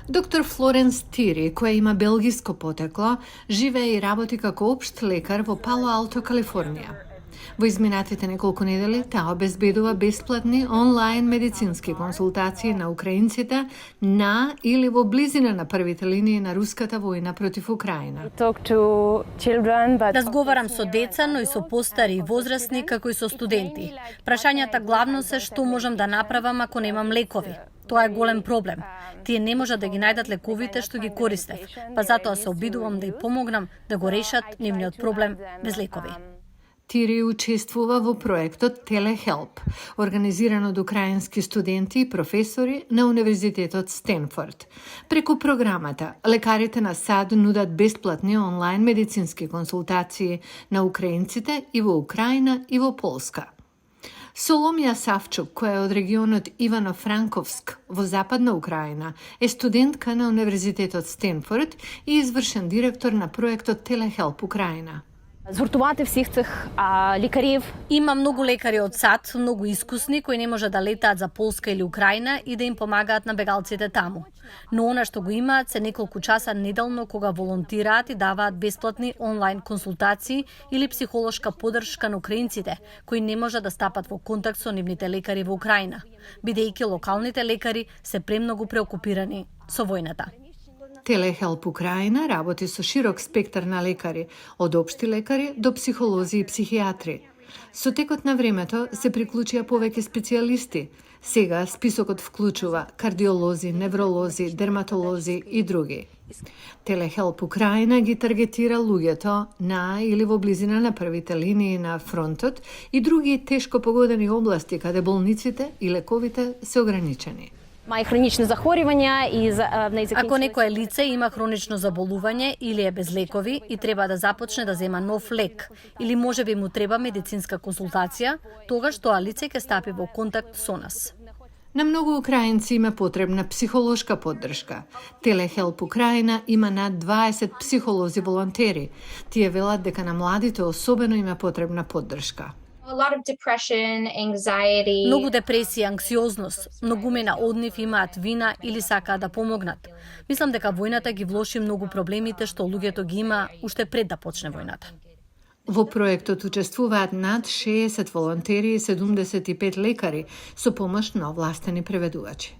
Доктор Флоренс Тири, која има белгиско потекло, живее и работи како општ лекар во Пало Алто, Калифорнија. Во изминатите неколку недели таа обезбедува бесплатни онлайн медицински консултации на украинците на или во близина на првите линии на руската војна против Украина. Разговарам со деца, но и со постари и возрастни, како и со студенти. Прашањата главно се што можам да направам ако немам лекови. Тоа е голем проблем. Тие не можат да ги најдат лековите што ги користев, па затоа се обидувам да ја помогнам да го решат нивниот проблем без лекови. Тири учествува во проектот Телехелп, организиран од украински студенти и професори на Универзитетот Стенфорд. Преку програмата, лекарите на САД нудат бесплатни онлайн медицински консултации на украинците и во Украина и во Полска. Соломија Савчук, која е од регионот Ивано-Франковск во западна Украина, е студентка на Универзитетот Стенфорд и извршен директор на проектот Телехелп Украина. Згуртувати всіх цих лікарів. Има многу лекари од САД, многу искусни, кои не може да летаат за Полска или Украина и да им помагаат на бегалците таму. Но она што го имаат се неколку часа неделно кога волонтираат и даваат бесплатни онлайн консултации или психолошка поддршка на украинците, кои не можат да стапат во контакт со нивните лекари во Украина, бидејќи локалните лекари се премногу преокупирани со војната. Телехелп Украина работи со широк спектар на лекари, од општи лекари до психолози и психијатри. Со текот на времето се приклучија повеќе специјалисти. Сега списокот вклучува кардиолози, невролози, дерматолози и други. Телехелп Украина ги таргетира луѓето на или во близина на првите линии на фронтот и други тешко погодени области каде болниците и лековите се ограничени. Має хронічне захворювання і в неї Ако некое лице има хронично заболување или е без лекови и треба да започне да зема нов лек, или можеби му треба медицинска консултација, тогаш тоа лице ќе стапи во контакт со нас. На многу украинци има потребна психолошка поддршка. Телехелп Украина има над 20 психолози волонтери. Тие велат дека на младите особено има потребна поддршка. A lot of depression, anxiety. Многу депресија, анксиозност, многумина од нив имаат вина или сакаат да помогнат. Мислам дека војната ги влоши многу проблемите што луѓето ги има уште пред да почне војната. Во проектот учествуваат над 60 волонтери и 75 лекари со помош на овластени преведувачи.